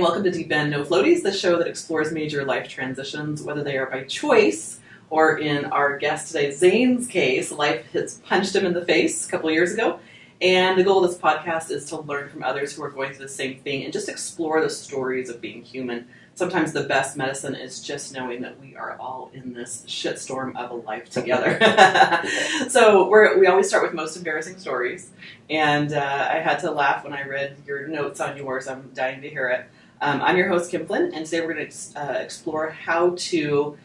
welcome to Deep End No Floaties, the show that explores major life transitions, whether they are by choice or, in our guest today, Zane's case, life has punched him in the face a couple of years ago. And the goal of this podcast is to learn from others who are going through the same thing and just explore the stories of being human. Sometimes the best medicine is just knowing that we are all in this shitstorm of a life together. So we always start with most embarrassing stories. And I had to laugh when I read your notes on yours. I'm dying to hear it. I'm your host, Kim Flynn, and today we're going to explore how to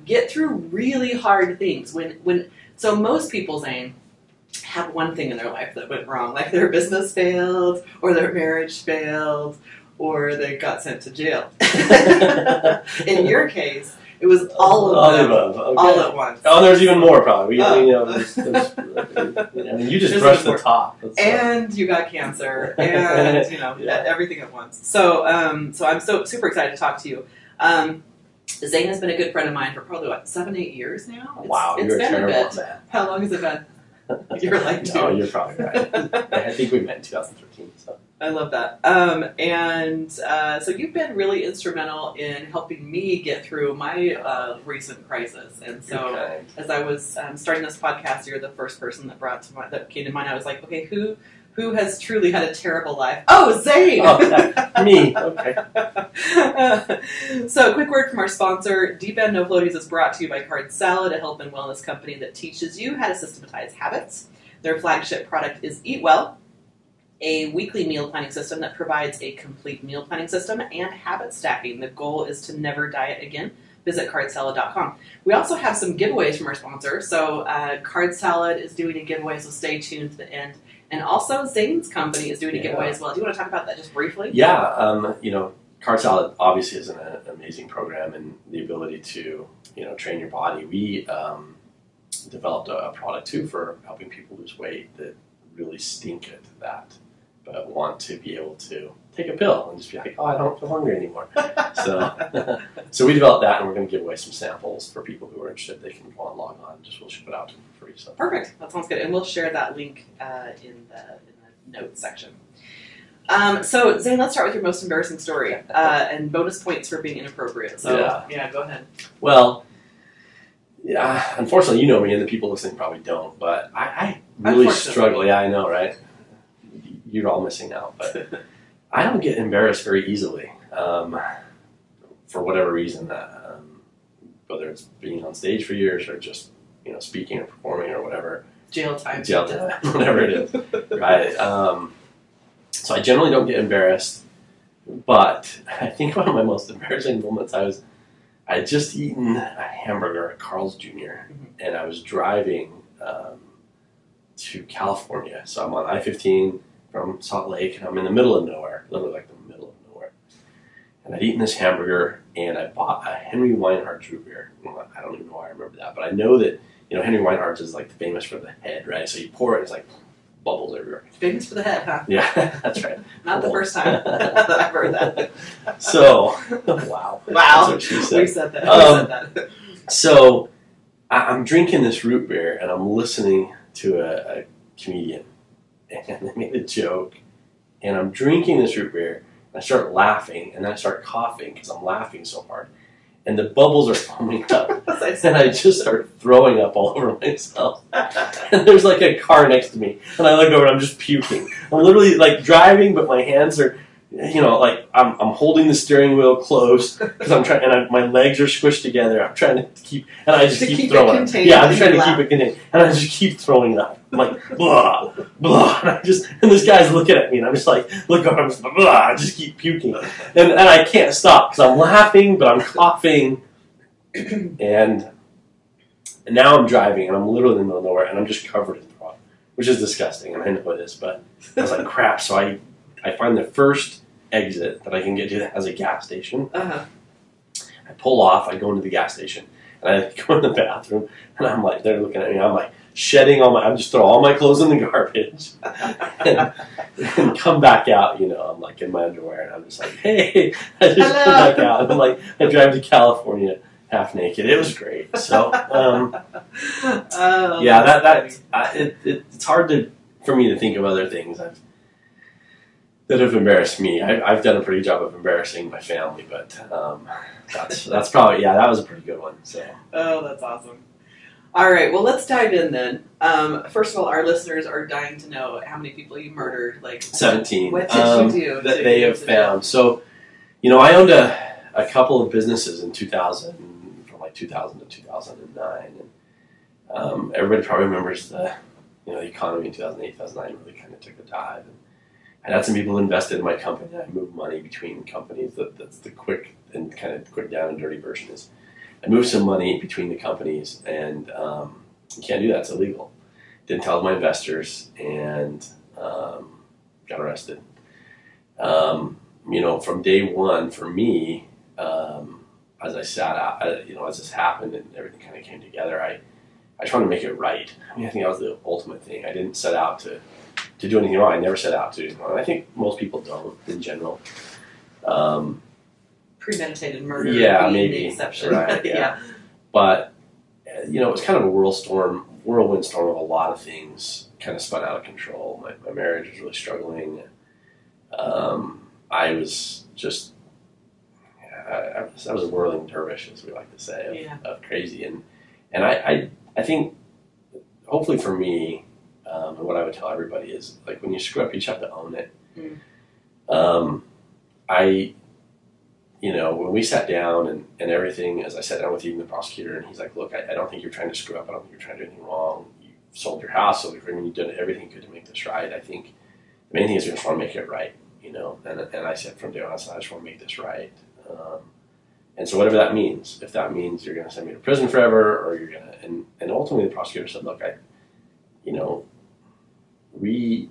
get through really hard things. So most people, Zane, have one thing in their life that went wrong, like their business failed, or their marriage failed, or they got sent to jail. In your case, it was all of them, all at once. Oh, there's even more probably. You just brushed the top. And you got cancer, and everything at once. So, I'm so super excited to talk to you. Zane has been a good friend of mine for probably 7-8 years now. Wow, it's you're been a bit. Man. How long has it been? You're like, dude. No, you're probably right. I think we met in 2013. So I love that. So you've been really instrumental in helping me get through my recent crisis. And so as I was starting this podcast, you're the first person that came to mind. I was like, okay, who has truly had a terrible life? Oh, Zane! Oh, me. Okay. So a quick word from our sponsor. Deep End No Floaties is brought to you by Card Salad, a health and wellness company that teaches you how to systematize habits. Their flagship product is Eat Well, a weekly meal planning system that provides a complete meal planning system and habit stacking. The goal is to never diet again. Visit cardsalad.com. We also have some giveaways from our sponsor. So Card Salad is doing a giveaway, so stay tuned to the end. And also Zane's company is doing a giveaway as well. Do you want to talk about that just briefly? Yeah, Card Salad obviously is an amazing program, and the ability to, train your body. We developed a product too for helping people lose weight that really stink at that, but want to be able to take a pill and just be like, oh, I don't feel hungry anymore. So we developed that, and we're going to give away some samples for people who are interested. They can log on. We'll ship it out to them for free. So. Perfect. That sounds good. And we'll share that link in the notes section. So, Zane, let's start with your most embarrassing story, and bonus points for being inappropriate. So, yeah, go ahead. Well, yeah, unfortunately, you know me, and the people listening probably don't, but I really struggle. Yeah, I know, right? You're all missing out, but I don't get embarrassed very easily, for whatever reason, whether it's being on stage for years or just, speaking or performing or whatever. Jail time, whatever it is, right? So I generally don't get embarrassed, but I think one of my most embarrassing moments, I had just eaten a hamburger at Carl's Jr., and I was driving to California. So I'm on I-15 from Salt Lake, and I'm in the middle of nowhere, literally like the middle of nowhere. And I'd eaten this hamburger, and I bought a Henry Weinhardt's root beer. Well, I don't even know why I remember that, but I know that, Henry Weinhardt's is like famous for the head, right? So you pour it, it's like bubbles everywhere. Famous for the head, huh? Yeah, that's right. Not the first time that I've heard that. So, wow. That's what she said. We said that. So, I'm drinking this root beer, and I'm listening to a comedian, and they made a joke, and I'm drinking this root beer, and I start laughing, and then I start coughing because I'm laughing so hard. And the bubbles are foaming up, and I just start throwing up all over myself. And there's like a car next to me, and I look over and I'm just puking. I'm literally like driving, but my hands are, like I'm holding the steering wheel close because I'm trying, and my legs are squished together. I'm trying to keep, and I just keep throwing up. Yeah, I'm trying to keep it contained, and I just keep throwing up. I'm like blah blah, and this guy's looking at me, and I'm just like, look over, I'm just blah. I just keep puking, and I can't stop because I'm laughing, but I'm coughing, and now I'm driving, and I'm literally in the middle of nowhere, and I'm just covered in throat, which is disgusting, and I know it is, but I was like, crap. So I find the first exit that I can get to that has a gas station. I pull off, I go into the gas station, and I go in the bathroom, and I'm like, they're looking at me, I'm like shedding I just throw all my clothes in the garbage, and come back out, I'm like in my underwear, and I'm just like, hey, I just come back out, and I'm like, I drive to California half naked. It was great. So, it's hard for me to think of other things. that have embarrassed me. I've done a pretty good job of embarrassing my family, but that's probably, that was a pretty good one. So. Oh, that's awesome. All right, well, let's dive in then. First of all, our listeners are dying to know how many people you murdered. 17. What did you do? That they have found. So, I owned a couple of businesses in 2000, from 2000 to 2009. And everybody probably remembers the economy in 2008, 2009 really kind of took a dive. And I had some people who invested in my company. I moved money between companies. That's the quick and kind of quick down and dirty version is I moved some money between the companies, and you can't do that. It's illegal. Didn't tell my investors, and got arrested. From day one, for me, as I sat out, as this happened and everything kind of came together, I just wanted to make it right. I think that was the ultimate thing. I didn't set out to do anything wrong. I never set out to do anything wrong. I think most people don't, in general. Premeditated murder being maybe the exception. Right, yeah. But, it was kind of a whirlwind storm of a lot of things kind of spun out of control. My marriage was really struggling. I was just, I was a whirling dervish, as we like to say, of crazy. And I think, hopefully for me, and what I would tell everybody is, when you screw up, you just have to own it. When we sat down and everything, as I sat down with even the prosecutor, and he's like, look, I don't think you're trying to screw up. I don't think you're trying to do anything wrong. You sold your house, sold your agreement, you've done everything you could to make this right. I think the main thing is you just want to make it right, And I said from day one, I just want to make this right. And so whatever that means, if that means you're going to send me to prison forever, or you're going to, and ultimately the prosecutor said, look, we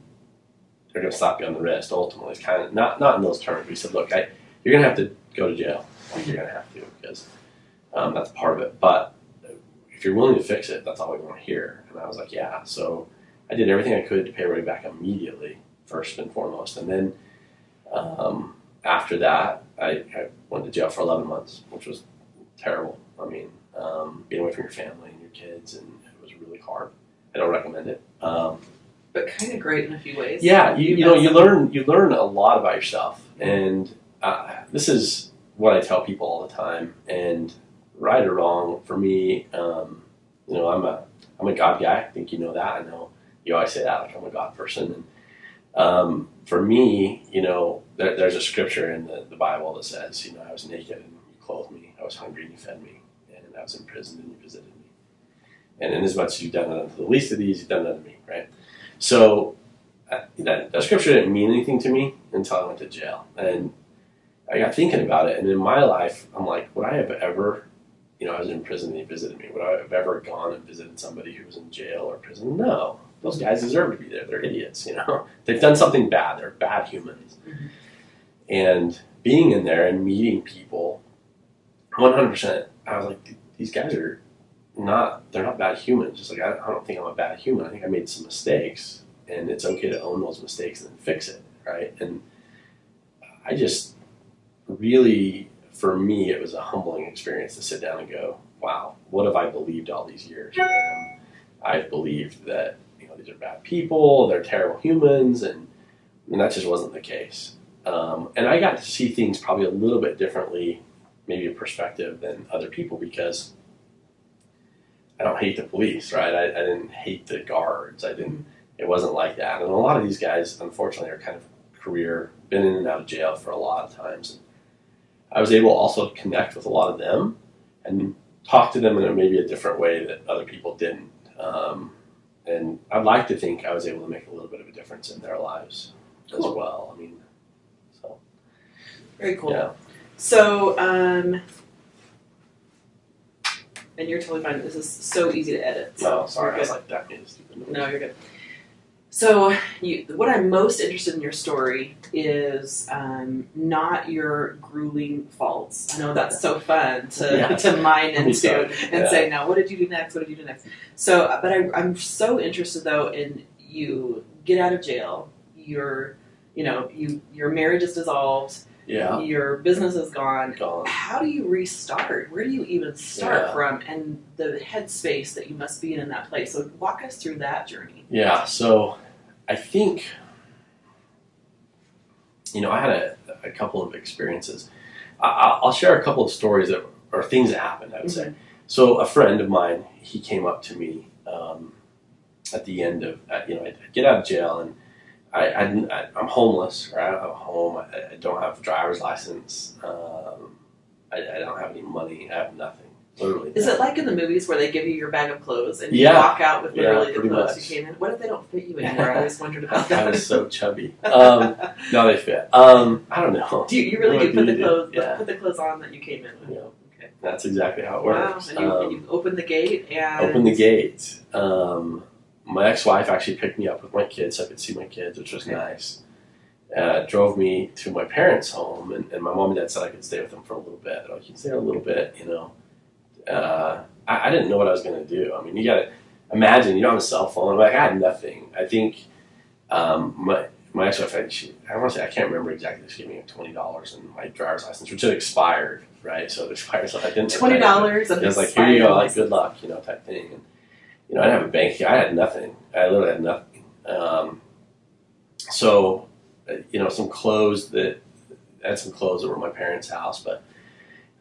are going to slap you on the wrist. Ultimately, it's kind of not in those terms. But he said, look, you're going to have to go to jail. You're going to have to, because that's part of it. But if you're willing to fix it, that's all we want to hear. And I was like, yeah. So I did everything I could to pay everybody back immediately, first and foremost. And then after that, I went to jail for 11 months, which was terrible. I mean, being away from your family and your kids, and it was really hard. I don't recommend it. But kind of great in a few ways. Yeah, you learn a lot about yourself, and this is what I tell people all the time. And right or wrong, for me, I'm a God guy. I think you know that. I know you always say that, I'm a God person. And for me, there's a scripture in the Bible that says, I was naked and you clothed me. I was hungry and you fed me, and I was in prison and you visited me. And inasmuch as you've done it unto the least of these, you've done it unto me, right? So that scripture didn't mean anything to me until I went to jail. And I got thinking about it. And in my life, I'm like, would I have ever, I was in prison and he visited me. Would I have ever gone and visited somebody who was in jail or prison? No. Those guys deserve to be there. They're idiots, They've done something bad. They're bad humans. Mm-hmm. And being in there and meeting people, 100%, I was like, these guys they're not bad humans. Just I don't think I'm a bad human. I think I made some mistakes, and it's okay to own those mistakes and then fix it, right? And I just really, for me, it was a humbling experience to sit down and go, wow, what have I believed all these years? And I've believed that, these are bad people, they're terrible humans, and that just wasn't the case. And I got to see things probably a little bit differently, maybe a perspective than other people, because I don't hate the police, right? I didn't hate the guards. It wasn't like that. And a lot of these guys, unfortunately, are kind of been in and out of jail for a lot of times. And I was able also to connect with a lot of them and talk to them in maybe a different way that other people didn't. And I'd like to think I was able to make a little bit of a difference in their lives as well. So. Very cool. Yeah. So, and you're totally fine. This is so easy to edit. So no, sorry. I was like, that means stupid. No, you're good. So, what I'm most interested in your story is not your grueling faults. I know that's so fun to mine into and say, now, what did you do next? What did you do next? So, but I'm so interested, though, in you get out of jail. Your marriage is dissolved. Yeah. Your business is gone. How do you restart? Where do you even start from? And the headspace that you must be in that place. So walk us through that journey. Yeah. So I think I had a couple of experiences. I'll share a couple of stories or things that happened, I would say. So a friend of mine, he came up to me at the end of, I get out of jail, and I'm homeless, right? I'm home. I don't have a driver's license. I don't have any money. I have nothing. Literally. Is it like in the movies where they give you your bag of clothes and you walk out with literally the clothes you came in? What if they don't fit you anymore? I always wondered about that. I was so chubby. No, they fit. I don't know. Do you really do put the clothes put the clothes on that you came in with? Yeah. Okay. That's exactly how it works. Wow. And you opened the gate and opened the gate. My ex-wife actually picked me up with my kids so I could see my kids, which was nice. Drove me to my parents' home, and my mom and dad said I could stay with them for a little bit. I can stay a little bit, I didn't know what I was going to do. I mean, you got to imagine, you don't have a cell phone. Like, I had nothing. I think my ex-wife, I want to say, I can't remember exactly, she gave me $20 and my driver's license, which had expired, right? So it expired, so I didn't. $20 and it was like, here you go, like, good luck, type thing. And, I didn't have a bank account. I had nothing. I literally had nothing. Some clothes I had some clothes that were at my parents' house, but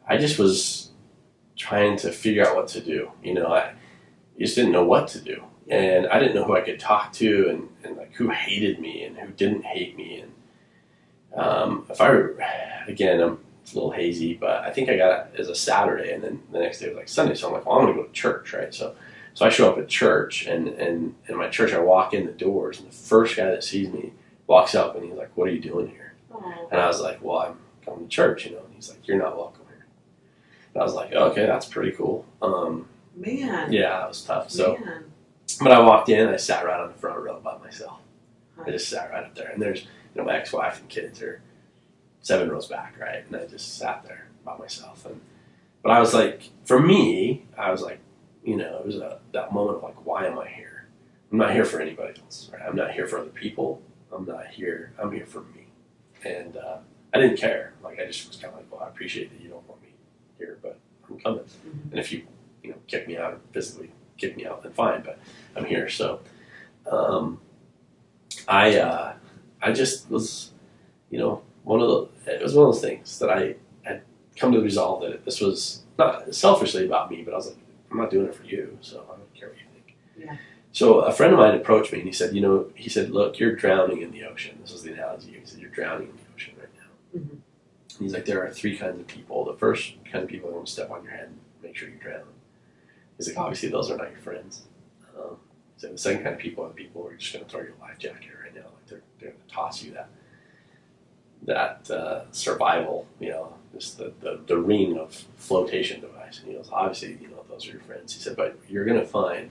I just was trying to figure out what to do. I just didn't know what to do. And I didn't know who I could talk to and like who hated me and who didn't hate me. And again, it's a little hazy, but I think I got it as a Saturday, and then the next day was like Sunday. So I'm like, well, I'm going to go to church, right? So I show up at church, and in my church, I walk in the doors, and the first guy that sees me walks up, and he's like, what are you doing here? Aww. And I was like, well, I'm coming to church, and he's like, you're not welcome here. And I was like, okay, that's pretty cool. Man. Yeah, that was tough. So, but I walked in, I sat right on the front row by myself. I just sat right up there, and there's, my ex-wife and kids are 7 rows back, right? And I just sat there by myself. But I was like, for me, I was like, it was that moment of like, why am I here? I'm not here for anybody else, right? I'm not here for other people. I'm here for me. And I didn't care. Like, I just was kind of like, well, I appreciate that you don't want me here, but I'm coming. Mm-hmm. And if you, kick me out or physically kick me out, then fine, but I'm here. So I just was, it was one of those things that I had come to the resolve that this was not selfishly about me, but I was like, I'm not doing it for you, so I don't care what you think. Yeah. So a friend of mine approached me, and he said, look, you're drowning in the ocean. This was the analogy. He said, you're drowning in the ocean right now. Mm-hmm. And he's like, there are 3 kinds of people. The first kind of people are going to step on your head and make sure you drown. He's like, obviously those are not your friends. So the second kind of people are the people who are just going to throw your life jacket right now. Like they're going to toss you that survival, just the ring of flotation device. And he goes, obviously, those are your friends. He said, but you're going to find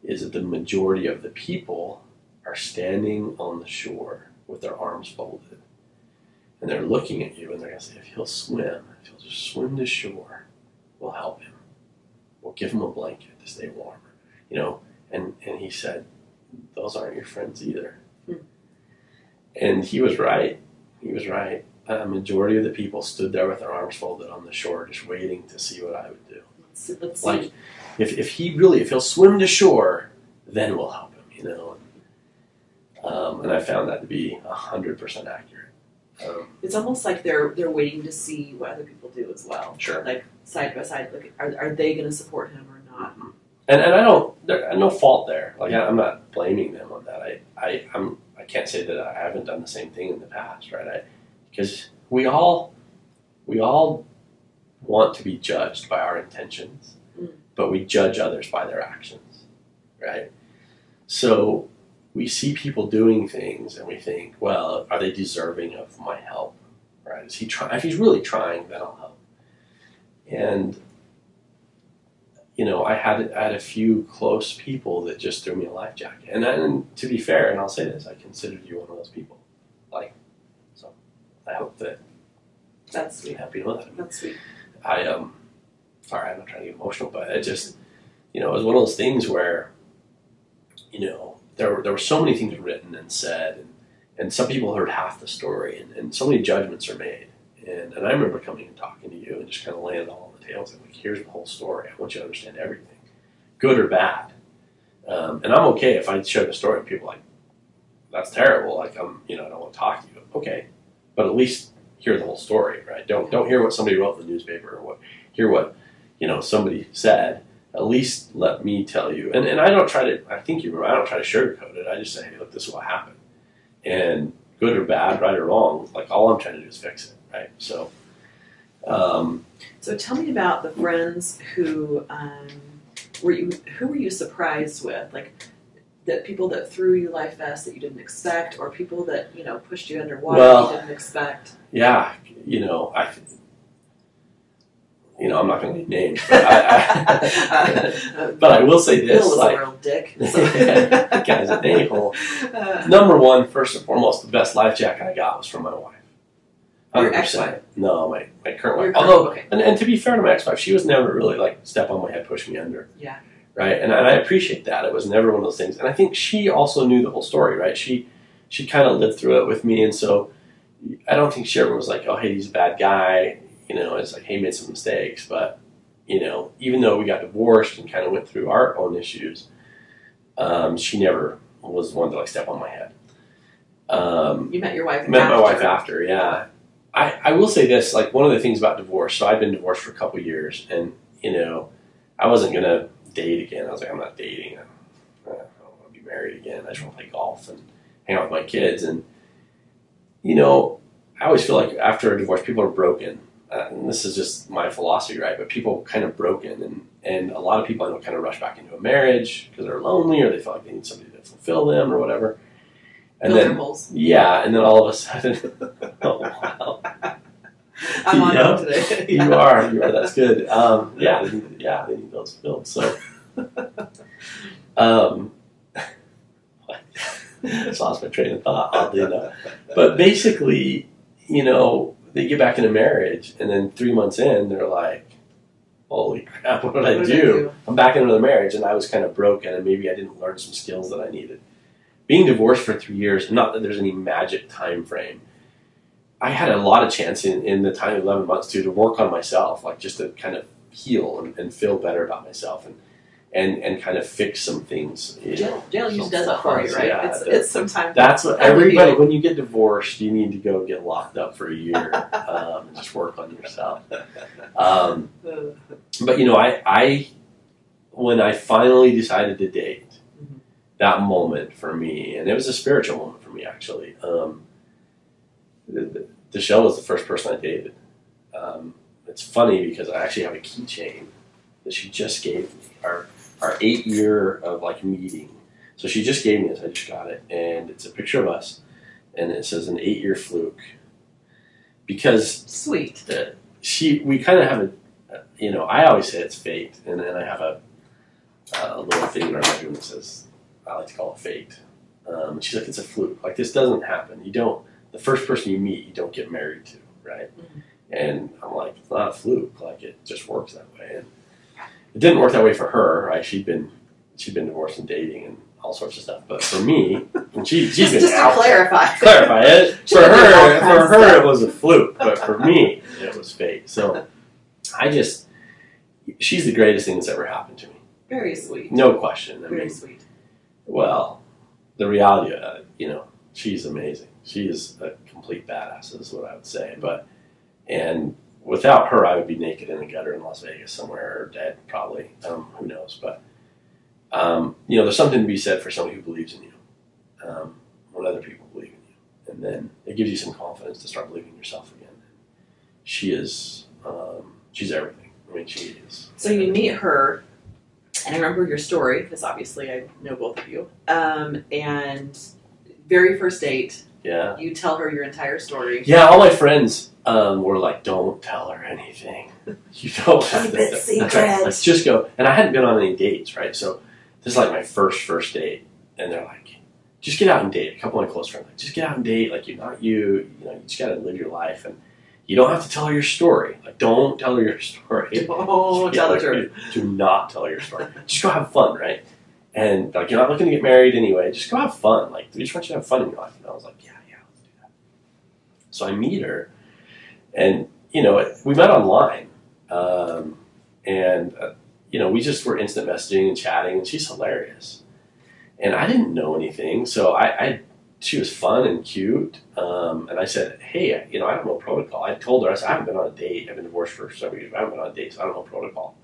is that the majority of the people are standing on the shore with their arms folded. And they're looking at you, and they're going to say, if he'll just swim to shore, we'll help him. We'll give him a blanket to stay warm. And he said, those aren't your friends either. Hmm. And he was right. He was right. A majority of the people stood there with their arms folded on the shore, just waiting to see what I would do. Let's like, see. if he'll swim to shore, then we'll help him, And I found that to be 100% accurate. It's almost like they're waiting to see what other people do as well. Sure. Like side by side, like are they going to support him or not? Mm-hmm. And I no fault there. Like I'm not blaming them on that. I can't say that I haven't done the same thing in the past, right? Because we all want to be judged by our intentions, but we judge others by their actions, right? So we see people doing things and we think, well, are they deserving of my help, right? Is he trying? If he's really trying, then I'll help. And I had a few close people that just threw me a life jacket. And to be fair, and I'll say this, I considered you one of those people. So I hope that that's sweet. Happy to know that. That's sweet. Sorry, I'm not trying to get emotional, but it just, it was one of those things where, there were so many things written and said, and some people heard half the story, and so many judgments are made. And I remember coming and talking to you and just kind of laying it all on the table. Like, here's the whole story. I want you to understand everything, good or bad. And I'm okay if I share the story and people are like, that's terrible. Like, I don't want to talk to you. Okay, but at least hear the whole story, right? Don't hear what somebody wrote in the newspaper or hear what somebody said. At least let me tell you. And I don't try to. I think you remember. I don't try to sugarcoat it. I just say, hey, look, this is what happened, and good or bad, right or wrong, like all I'm trying to do is fix it, right? So. So tell me about the friends who were you surprised with, like the people that threw you life vests that you didn't expect, or people that pushed you underwater that you didn't expect. Yeah, I'm not going to name names, but I will say this: Bill was a real dick. So. That guy's an a-hole. Number one, first and foremost, the best life jacket I got was from my wife. 100%. Your ex-wife? No, my current wife. Although, okay. And to be fair to my ex-wife, she was never really like step on my head, push me under. Yeah. Right, and I appreciate that. It was never one of those things. And I think she also knew the whole story, right? She kind of lived through it with me, and so I don't think she ever was like, oh, hey, he's a bad guy. It's like, hey, he made some mistakes. But, even though we got divorced and kind of went through our own issues, she never was the one to like step on my head. You met your wife after. Met my wife after, yeah. I will say this, like one of the things about divorce, so I've been divorced for a couple of years, and, I wasn't going to date again. I was like, I'm not dating. I don't want to be married again. I just want to play golf and hang out with my kids. And, I always feel like after a divorce, people are broken. And this is just my philosophy, right? But people kind of broken. And a lot of people I know kind of rush back into a marriage because they're lonely or they feel like they need somebody to fulfill them or whatever. And then, yeah, and then all of a sudden, oh, wow. I'm on it today. You are. That's good. They need those filled. So, just lost my train of thought, oddly enough. But basically, they get back in a marriage, and then 3 months in, they're like, holy crap, what did I do? I'm back in another marriage, and I was kind of broken, and maybe I didn't learn some skills that I needed. Being divorced for 3 years, not that there's any magic time frame, I had a lot of chance in the time of 11 months to work on myself, like just to kind of heal and feel better about myself and kind of fix some things. Jail usually does that for you, right? Yeah, it's sometimes. That's what everybody, when you get divorced, you need to go get locked up for a year and just work on yourself. But, I when I finally decided to date, that moment for me, and it was a spiritual moment for me, actually. Deshelle was the first person I dated. It's funny because I actually have a keychain that she just gave me, our 8 year of like meeting. So she just gave me this. I just got it, and it's a picture of us, and it says an 8 year fluke. Because sweet. We kind of have I always say it's fate, and then I have a little thing in our bedroom that says, I like to call it fate. She's like, it's a fluke. Like, this doesn't happen. The first person you meet, you don't get married to, right? Mm-hmm. And I'm like, it's not a fluke. Like, it just works that way. And it didn't work that way for her, right? She'd been divorced and dating and all sorts of stuff. But for me, and she's been just to clarify it. For her, it was a fluke. But for me, it was fate. So she's the greatest thing that's ever happened to me. Very sweet. No question. Very sweet. Well, the reality of it, she's amazing. She is a complete badass, is what I would say. And without her, I would be naked in the gutter in Las Vegas somewhere, or dead, probably. Who knows? But, there's something to be said for somebody who believes in you when other people believe in you. And then it gives you some confidence to start believing in yourself again. She is, she's everything. I mean, she is. So you meet her, and I remember your story, because obviously I know both of you. And very first date, yeah, you tell her your entire story. Yeah, all my friends were like, don't tell her anything. You don't have to. Secret. Let's just go. And I hadn't been on any dates, right? So this is like my first date. And they're like, just get out and date. A couple of my close friends like, just get out and date. Like, you're not you. You just got to live your life. And you don't have to tell her your story. Like, don't tell her your story. Don't tell her. Do not tell her your story. Just go have fun, right? And like, you're not looking to get married anyway. Just go have fun. Like, we just want you to have fun in your life. And I was like, yeah, let's do that. So I meet her, and we met online, and we just were instant messaging and chatting, and she's hilarious. And I didn't know anything, so I she was fun and cute. And I said, hey, I don't know protocol. I told her, I said, I haven't been on a date. I've been divorced for several years. I haven't been on a date, so I don't know protocol.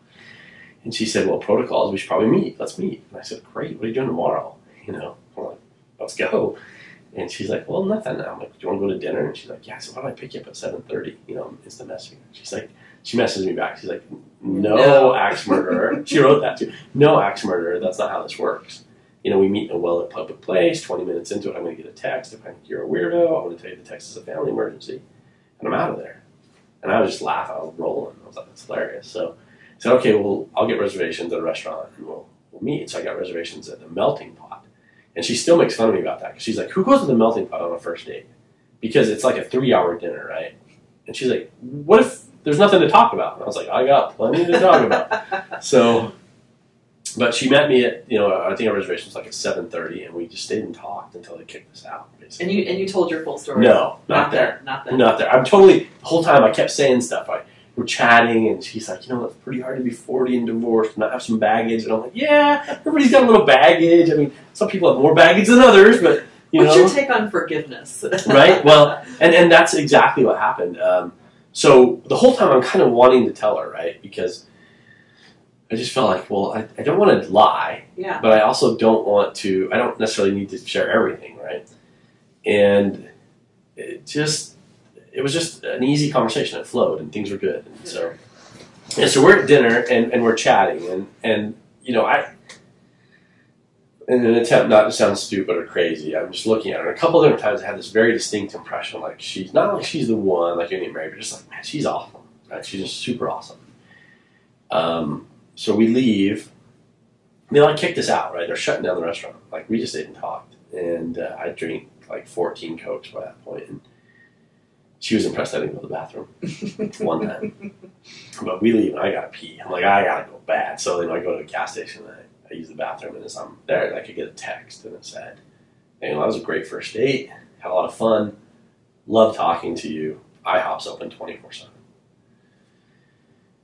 And she said, well, protocol is we should probably meet. Let's meet. And I said, great. What are you doing tomorrow? I'm like, let's go. And she's like, well, nothing. I'm like, do you want to go to dinner? And she's like, yeah. I said, why don't I pick you up at 7:30? Instant messaging. She's like, she messages me back. She's like, no axe murderer. She wrote that too. No axe murderer. That's not how this works. We meet in a well-lit public place. 20 minutes into it, I'm going to get a text. If I think you're a weirdo, I'm going to tell you the text is a family emergency. And I'm out of there. And I was just laughing. I was rolling. I was like, that's hilarious. So I said, okay, well, I'll get reservations at a restaurant and we'll meet. So I got reservations at the Melting Pot. And she still makes fun of me about that because she's like, who goes to the Melting Pot on a first date? Because it's like a 3-hour dinner, right? And she's like, what if there's nothing to talk about? And I was like, I got plenty to talk about. So, but she met me at, I think our reservation was like at 7:30, and we just stayed and talked until they kicked us out, basically. And you told your full story? No, not there. Not there. Not there. I'm totally, the whole time I kept saying stuff. We're chatting, and she's like, it's pretty hard to be 40 and divorced and not have some baggage. And I'm like, yeah, everybody's got a little baggage. I mean, some people have more baggage than others, but, What's your take on forgiveness? Right? Well, and that's exactly what happened. So the whole time I'm kind of wanting to tell her, right? Because I just felt like, well, I don't want to lie, but I also I don't necessarily need to share everything, right? And it was just an easy conversation. It flowed and things were good. And so we're at dinner and we're chatting and in an attempt not to sound stupid or crazy, I'm just looking at her. A couple of different times I had this very distinct impression, like she's not like she's the one, like you get married, but just like, man, she's awesome. Right? She's just super awesome. So we leave. They kicked us out, right? They're shutting down the restaurant. Like we just ate and talked. And I drank like 14 Cokes by that point. And she was impressed I didn't go to the bathroom one time. But we leave and I gotta pee. I'm like, I gotta go bad. So I go to the gas station and I use the bathroom, and as I'm there, I could get a text, and it said, that was a great first date, had a lot of fun, love talking to you, IHOP's open 24/7.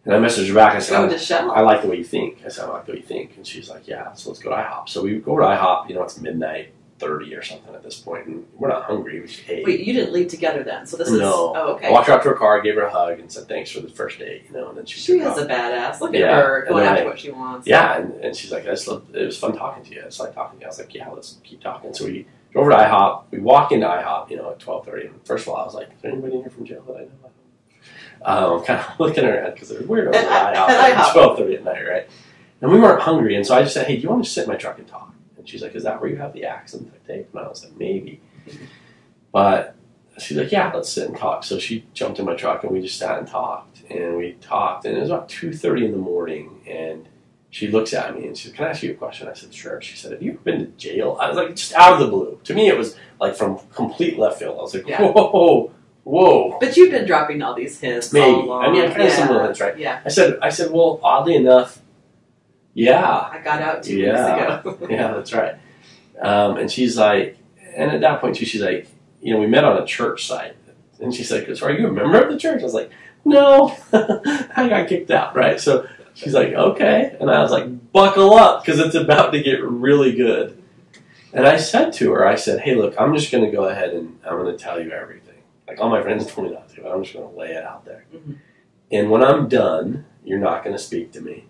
And I messaged her back, I said, I like the way you think. I said, I like the way you think. And she's like, yeah, so let's go to IHOP. So we go to IHOP, it's midnight 30 or something at this point, and we're not hungry, we just ate. Wait, you didn't leave together then? So this is... No. Oh, okay. I walked her out to her car, gave her a hug, and said thanks for the first date, and then she is a badass. Look at her going after what she wants. Yeah, and she's like, it was fun talking to you. It's like talking to you. I was like, yeah, let's keep talking. So we drove over to IHOP. We walk into IHOP, at 12:30. And first of all, I was like, is there anybody in here from jail that I know? I'm kind of looking at her head because it was weird over at IHOP at 12:30 at night, right? And we weren't hungry, and so I just said, hey, do you want to sit in my truck and talk? And she's like, is that where you have the accent tape? And I was like, maybe. But she's like, yeah, let's sit and talk. So she jumped in my truck, and we just sat and talked. And we talked, and it was about 2:30 in the morning, and she looks at me, and she said, can I ask you a question? I said, sure. She said, have you ever been to jail? I was like, just out of the blue. To me, it was like from complete left field. I was like, whoa. But you've been dropping all these hints all along. I mean, kind of similar hints, right? Yeah. I said, well, oddly enough, yeah. I got out 2 weeks ago. Yeah, that's right. And she's like, and at that point too, she's like, we met on a church site. And she's like, so are you a member of the church? I was like, no, I got kicked out, right? So she's like, okay. And I was like, buckle up, because it's about to get really good. And I said to her, hey, look, I'm just going to go ahead and I'm going to tell you everything. Like all my friends told me not to, but I'm just going to lay it out there. Mm-hmm. And when I'm done, you're not going to speak to me.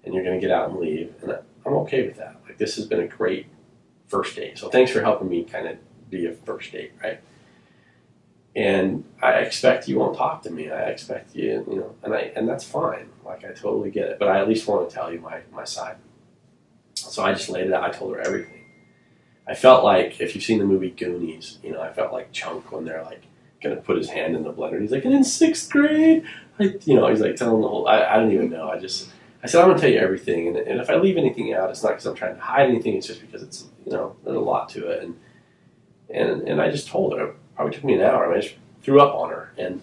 And you're going to get out and leave. And I'm okay with that. Like, this has been a great first date. So thanks for helping me kind of be a first date, right? And I expect you won't talk to me. I expect you, and that's fine. Like, I totally get it. But I at least want to tell you my side. So I just laid it out. I told her everything. I felt like, if you've seen the movie Goonies, I felt like Chunk when they're like going to put his hand in the blender. And he's like, and in 6th grade, he's like telling the whole, I don't even know. I said, I'm going to tell you everything. And if I leave anything out, it's not because I'm trying to hide anything. It's just because it's, there's a lot to it. And I just told her. It probably took me an hour. I just threw up on her. And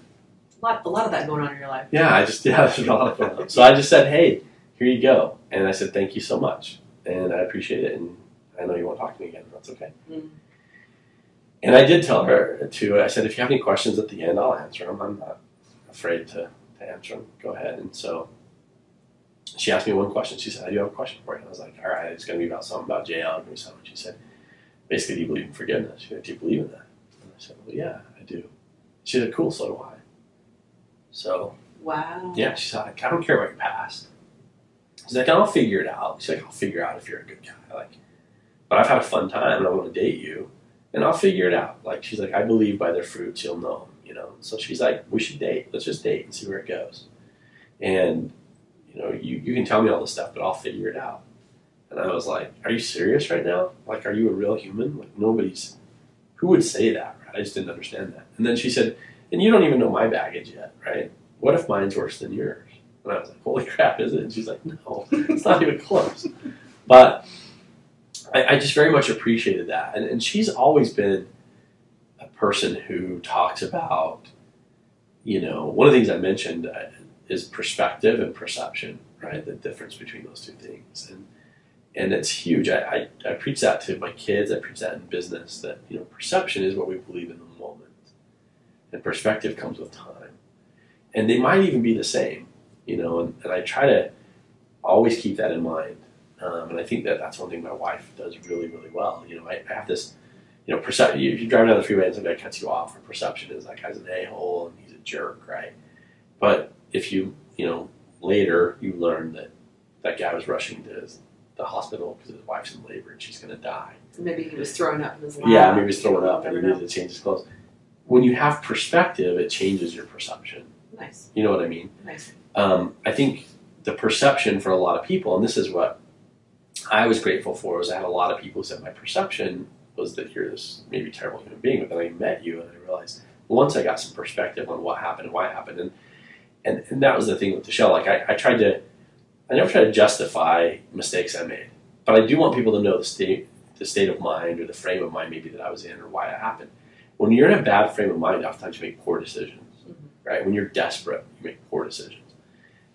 a lot of that going on in your life. Yeah, there's a lot of fun. So I just said, hey, here you go. And I said, thank you so much. And I appreciate it. And I know you won't talk to me again. That's okay. Mm. And I did tell her, too, I said, if you have any questions at the end, I'll answer them. I'm not afraid to answer them. Go ahead. And so she asked me one question. She said, I do have a question for you. And I was like, all right, it's going to be about something about jail. Give me something. She said, basically, do you believe in forgiveness? She's like, do you believe in that? And I said, well, yeah, I do. She's like, cool, so do I. So, wow. yeah, she's like, I don't care about your past. She's like, I'll figure it out. She's like, I'll figure out if you're a good guy. Like, but I've had a fun time and I want to date you, and I'll figure it out. Like, she's like, I believe by their fruits you'll know them, you know. So she's like, we should date. Let's just date and see where it goes. And, you know, you can tell me all this stuff, but I'll figure it out. And I was like, are you serious right now? Like, are you a real human? Like, who would say that, right? I just didn't understand that. And then she said, and you don't even know my baggage yet, right? What if mine's worse than yours? And I was like, holy crap, is it? And she's like, no, it's not even close. But I just very much appreciated that. And she's always been a person who talks about, you know, one of the things I mentioned is perspective and perception, right? The difference between those two things. And it's huge. I preach that to my kids. I preach that in business, that, you know, perception is what we believe in the moment. And perspective comes with time. And they might even be the same, you know, and I try to always keep that in mind. And I think that's one thing my wife does really, really well. You know, I have this, you know, if you drive down the freeway and some guy cuts you off, her perception is that guy's an a-hole and he's a jerk, right? But if you know, later you learn that guy was rushing to the hospital because his wife's in labor and she's going to die. Maybe he was throwing up in his lap. Yeah, maybe he was throwing up and he needed to change his clothes. When you have perspective, it changes your perception. Nice. You know what I mean? Nice. I think the perception for a lot of people, and this is what I was grateful for, was I had a lot of people who said my perception was that you're this maybe terrible human being, but then I met you and I realized once I got some perspective on what happened and why it happened, and that was the thing with Michelle. Like I never tried to justify mistakes I made, but I do want people to know the state of mind or the frame of mind maybe that I was in or why it happened. When you're in a bad frame of mind, oftentimes you make poor decisions, right? When you're desperate, you make poor decisions.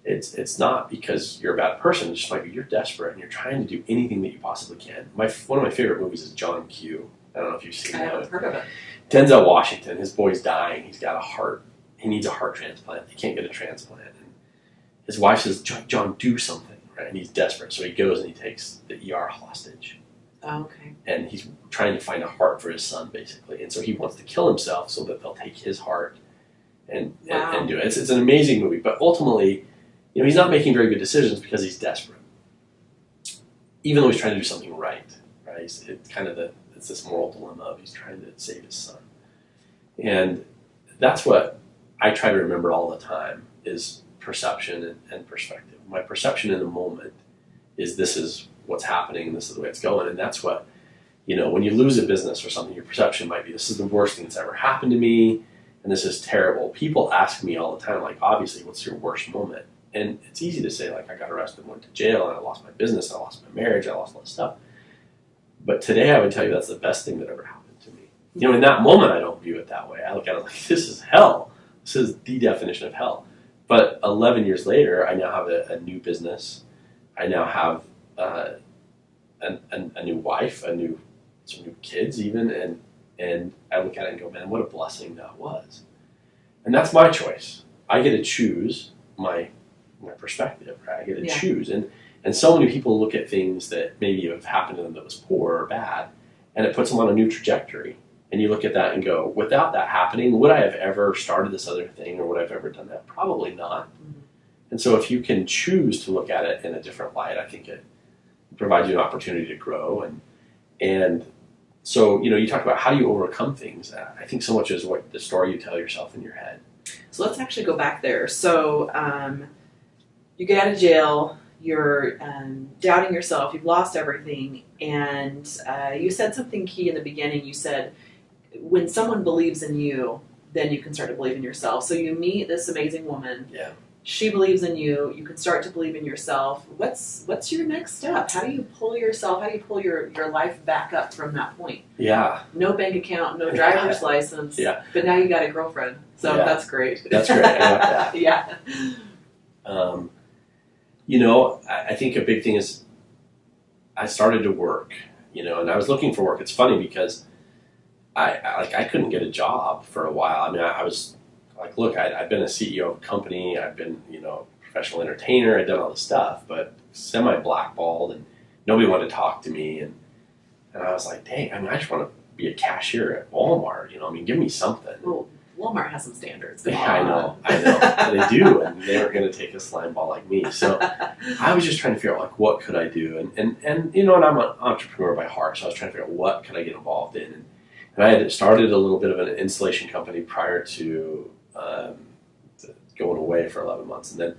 It's not because you're a bad person. It's just like you're desperate and you're trying to do anything that you possibly can. One of my favorite movies is John Q. I don't know if you've seen that. I haven't heard of it. Denzel Washington, his boy's dying. He's got a heart. He needs a heart transplant. He can't get a transplant. And his wife says, John, do something, right? And he's desperate. So he goes and he takes the ER hostage. Oh, okay. And he's trying to find a heart for his son, basically. And so he wants to kill himself so that they'll take his heart and do it. It's an amazing movie. But ultimately, you know, he's not making very good decisions because he's desperate. Even though he's trying to do something right? It's this moral dilemma of he's trying to save his son. And that's what I try to remember all the time is perception and perspective. My perception in the moment is this is what's happening and this is the way it's going. And that's what, you know, when you lose a business or something, your perception might be this is the worst thing that's ever happened to me and this is terrible. People ask me all the time, like, obviously, what's your worst moment? And it's easy to say, like, I got arrested and went to jail, and I lost my business, and I lost my marriage, I lost all this stuff. But today I would tell you that's the best thing that ever happened to me. You know, in that moment, I don't view it that way. I look at it like, this is hell. This is the definition of hell. But 11 years later, I now have a new business. I now have a new wife, some new kids even, and I look at it and go, man, what a blessing that was. And that's my choice. I get to choose my perspective, right? I get to choose. And so many people look at things that maybe have happened to them that was poor or bad, and it puts them on a new trajectory. And you look at that and go, without that happening, would I have ever started this other thing or would I have ever done that? Probably not. Mm-hmm. And so if you can choose to look at it in a different light, I think it provides you an opportunity to grow. And so, you know, you talk about how do you overcome things. I think so much is what the story you tell yourself in your head. So let's actually go back there. So you get out of jail, you're doubting yourself, you've lost everything, and you said something key in the beginning. You said, when someone believes in you, then you can start to believe in yourself. So you meet this amazing woman. Yeah. She believes in you. You can start to believe in yourself. What's your next step? How do you pull your life back up from that point? Yeah. No bank account, no driver's license. Yeah. But now you got a girlfriend. So that's great. That's great. I like that. Yeah. You know, I think a big thing is I started to work, you know, and I was looking for work. It's funny because I couldn't get a job for a while. I mean, I was like, look, I'd been a CEO of a company. I've been, you know, a professional entertainer. I'd done all this stuff, but semi-blackballed and nobody wanted to talk to me. And And I was like, dang, I mean, I just want to be a cashier at Walmart. You know, I mean, give me something. Well, Walmart has some standards. Yeah, I know. They do, and they weren't going to take a slime ball like me. So I was just trying to figure out, like, what could I do? And you know, and I'm an entrepreneur by heart, so I was trying to figure out what could I get involved in. And I had started a little bit of an installation company prior to going away for 11 months. And then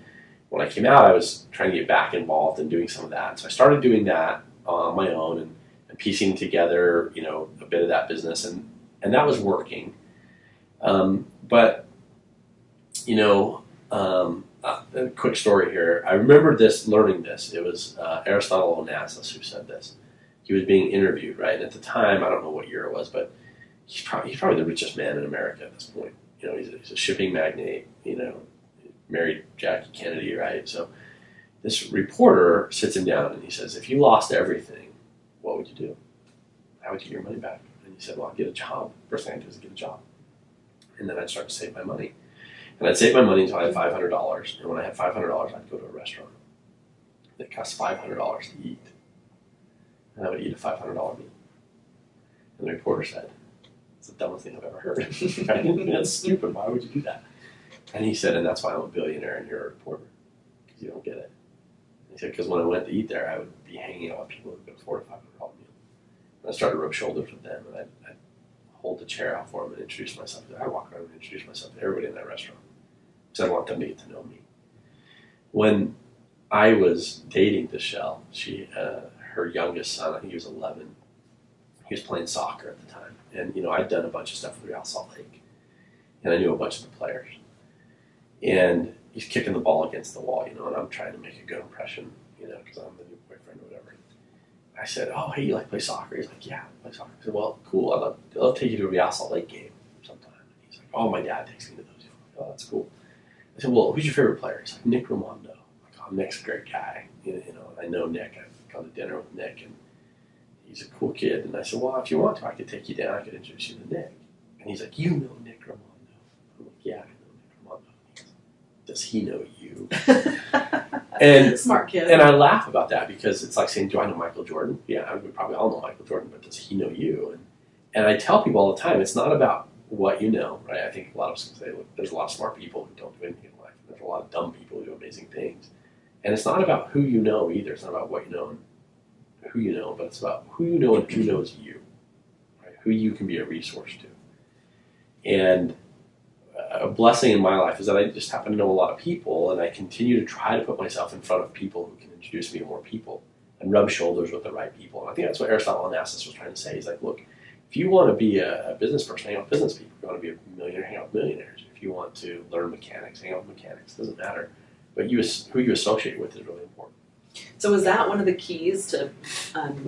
when I came out, I was trying to get back involved in doing some of that. So I started doing that on my own and piecing together, you know, a bit of that business. And that was working. But, you know, a quick story here. I remember learning this. It was Aristotle Onassis who said this. He was being interviewed, right? And at the time, I don't know what year it was, but he's probably the richest man in America at this point. You know, he's a shipping magnate, you know, married Jackie Kennedy, right? So this reporter sits him down and he says, if you lost everything, what would you do? How would you get your money back? And he said, well, I'd get a job. First thing I'd do is get a job. And then I'd start to save my money. And I'd save my money until I had $500. And when I had $500, I'd go to a restaurant. It costs $500 to eat. And I would eat a $500 meal. And the reporter said, it's the dumbest thing I've ever heard. That's stupid. Why would you do that? And he said, and that's why I'm a billionaire and you're a reporter. Because you don't get it. And he said, because when I went to eat there, I would be hanging out with people who could afford a $500 meal. And I started to rub shoulders with them. And I'd hold the chair out for them and introduce myself. I'd walk around and introduce myself to everybody in that restaurant. Because I want them to get to know me. When I was dating Michelle, her youngest son, I think he was 11, he was playing soccer at the time. And, you know, I'd done a bunch of stuff with Real Salt Lake. And I knew a bunch of the players. And he's kicking the ball against the wall, you know, and I'm trying to make a good impression, you know, because I'm the new boyfriend or whatever. I said, oh, hey, you like play soccer? He's like, yeah, I play soccer. I said, well, cool. I'll take you to a Real Salt Lake game sometime. And he's like, oh, my dad takes me to those. Oh, that's cool. I said, well, who's your favorite player? He's like, Nick Raimondo. I'm like, oh, Nick's a great guy. You know, I know Nick. I've gone to dinner with Nick, and he's a cool kid. And I said, well, if you want to, I could take you down. I could introduce you to Nick. And he's like, you know Nick Raimondo. I'm like, yeah, I know Nick Raimondo. He goes, does he know you? And smart kid. And I laugh about that because it's like saying, do I know Michael Jordan? Yeah, we probably all know Michael Jordan, but does he know you? And I tell people all the time, it's not about what you know, right? I think a lot of us say, look, there's a lot of smart people who don't do anything in life. There's a lot of dumb people who do amazing things. And it's not about who you know either. It's not about what you know and who you know, but it's about who you know and who knows you, right? Who you can be a resource to. And a blessing in my life is that I just happen to know a lot of people, and I continue to try to put myself in front of people who can introduce me to more people and rub shoulders with the right people. And I think that's what Aristotle Onassis was trying to say. He's like, look, if you want to be a business person, hang out with business people. If you want to be a millionaire, hang out with millionaires. If you want to learn mechanics, hang out with mechanics. It doesn't matter. But who you associate with is really important. So is that one of the keys to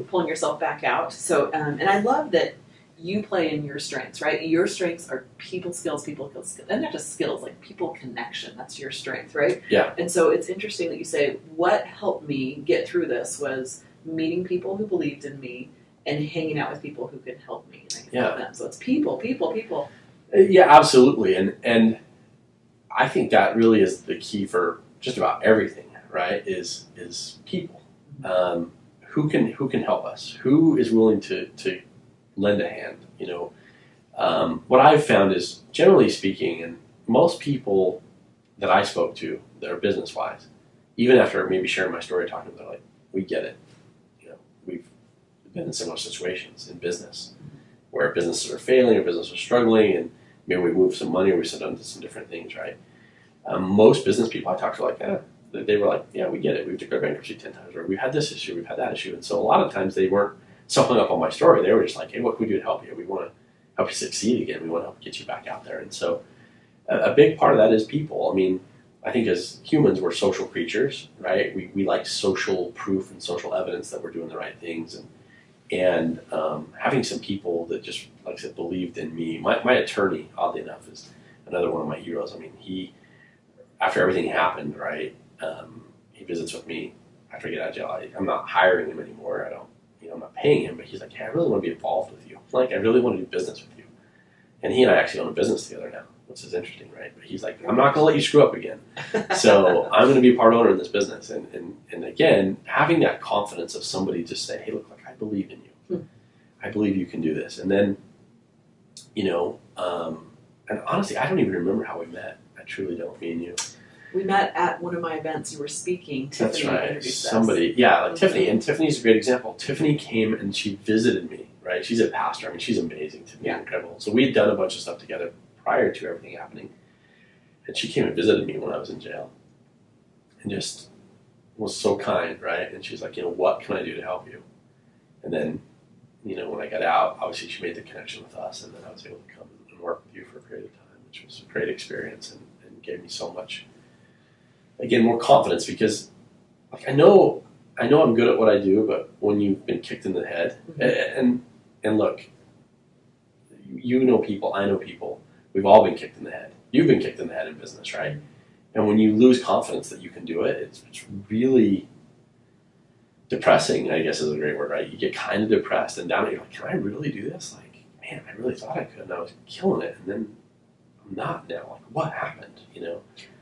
pulling yourself back out? So, and I love that you play in your strengths, right? Your strengths are people skills, and not just skills, like people connection. That's your strength, right? Yeah. And so it's interesting that you say, what helped me get through this was meeting people who believed in me and hanging out with people who could help me. And I can help them. So it's people. Yeah, absolutely. And I think that really is the key for just about everything, right? Is people. Who can help us? Who is willing to lend a hand? You know, what I've found is, generally speaking, and most people that I spoke to that are business-wise, even after maybe sharing my story, talking to them, they're like, we get it. You know, we've been in similar situations in business where businesses are failing or businesses are struggling, and maybe we move some money or we sit down to some different things, right? Most business people I talked to are like, they were like, yeah, we get it. We've declared bankruptcy 10 times, or we've had this issue, we've had that issue. And so a lot of times they weren't so hung up on my story. They were just like, hey, what can we do to help you? We want to help you succeed again. We want to help get you back out there. And so a big part of that is people. I mean, I think as humans, we're social creatures, right? We like social proof and social evidence that we're doing the right things. And having some people that just, like I said, believed in me. My attorney, oddly enough, is another one of my heroes. I mean, he, after everything happened, right, he visits with me after I get out of jail. I'm not hiring him anymore. I'm not paying him, but he's like, hey, I really want to be involved with you. Like, I really want to do business with you. And he and I actually own a business together now, which is interesting, right? But he's like, I'm not going to let you screw up again. So I'm going to be a part owner in this business. And again, having that confidence of somebody just say, hey, look, like, I believe in you. I believe you can do this. And then, and honestly, I don't even remember how we met. I truly don't, me and you. We met at one of my events. You were speaking. Tiffany That's right. introduced Somebody, us. yeah, like Tiffany. And Tiffany's a great example. Tiffany came and she visited me, right? She's a pastor. I mean, she's amazing. Tiffany's incredible. So we'd done a bunch of stuff together prior to everything happening. And she came and visited me when I was in jail. And just was so kind, right? And she's like, what can I do to help you? And then, when I got out, obviously she made the connection with us, and then I was able to come and work with you for a period of time, which was a great experience and gave me so much, again, more confidence, because like I know I'm good at what I do, but when you've been kicked in the head, and look, people, I know people, we've all been kicked in the head. You've been kicked in the head in business, right? And when you lose confidence that you can do it, it's really depressing, I guess is a great word, right? You get kind of depressed and down, and you're like, can I really do this? Like, man, I really thought I could, and I was killing it, and then I'm not now. Like, what happened,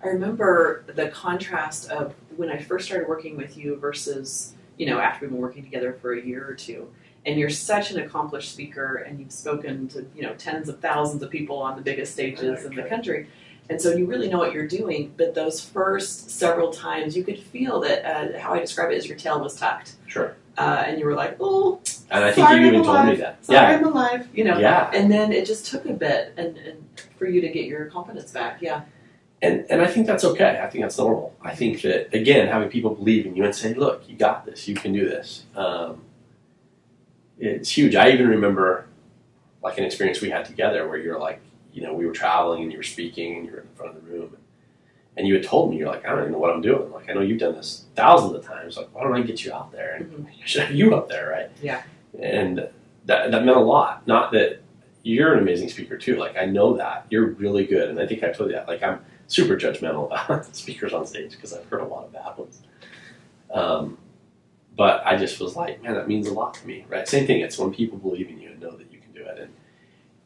I remember the contrast of when I first started working with you versus, after we've been working together for a year or two. And you're such an accomplished speaker, and you've spoken to, tens of thousands of people on the biggest stages in the country. And so you really know what you're doing, but those first several times you could feel that, how I describe it is your tail was tucked. Sure. And you were like, oh, and I think you even told me that. Sorry, I'm alive. Yeah. And then it just took a bit and for you to get your confidence back. Yeah. And I think that's okay. I think that's normal. I think that, again, having people believe in you and say, look, you got this, you can do this. It's huge. I even remember like an experience we had together where you're like, we were traveling and you were speaking and you were in the front of the room. And you had told me, you're like, I don't even know what I'm doing. Like, I know you've done this thousands of times. Like, why don't I get you out there? And I should have you up there, right? Yeah. And that meant a lot. Not that you're an amazing speaker, too. Like, I know that. You're really good. And I think I told you that. Like, I'm super judgmental about speakers on stage because I've heard a lot of bad ones. But I just was like, man, that means a lot to me, right? Same thing. It's when people believe in you and know that you can do it. And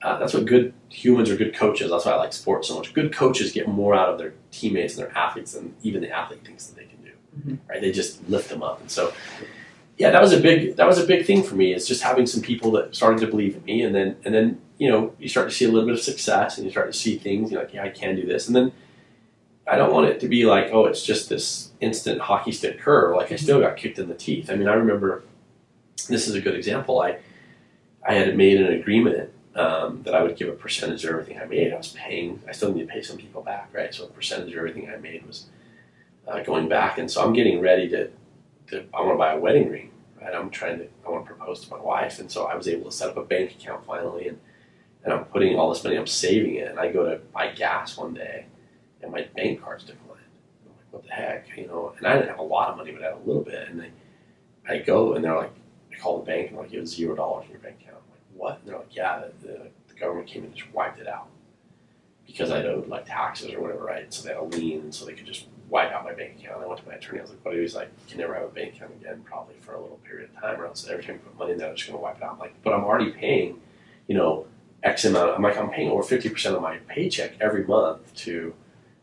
that's what good humans or good coaches, that's why I like sports so much. Good coaches get more out of their teammates and their athletes than even the athlete thinks that they can do, right? They just lift them up. And so, yeah, that was a big thing for me, is just having some people that started to believe in me. And then you start to see a little bit of success and you start to see things, you're like, yeah, I can do this. And then I don't want it to be like, oh, it's just this instant hockey stick curve. Like, I still got kicked in the teeth. I mean, I remember, this is a good example. I had made an agreement that I would give a percentage of everything I made. I still need to pay some people back, right? So a percentage of everything I made was going back. And so I'm getting ready I want to buy a wedding ring, right? I want to propose to my wife. And so I was able to set up a bank account finally, and I'm putting all this money, I'm saving it. And I go to buy gas one day, and my bank card's declined. I'm like, what the heck, And I didn't have a lot of money, but I had a little bit. And I go, and they're like, I call the bank, and they're like, you have $0 in your bank account. I'm like, what? And they're like, yeah, the government came and just wiped it out because I owed like taxes or whatever, right? So they had a lien, and so they could just wipe out my bank account. And I went to my attorney. I was like, what? He was like, you can never have a bank account again, probably for a little period of time, or else every time you put money in there, they're just going to wipe it out. I'm like, but I'm already paying, X amount. I'm paying over 50% of my paycheck every month to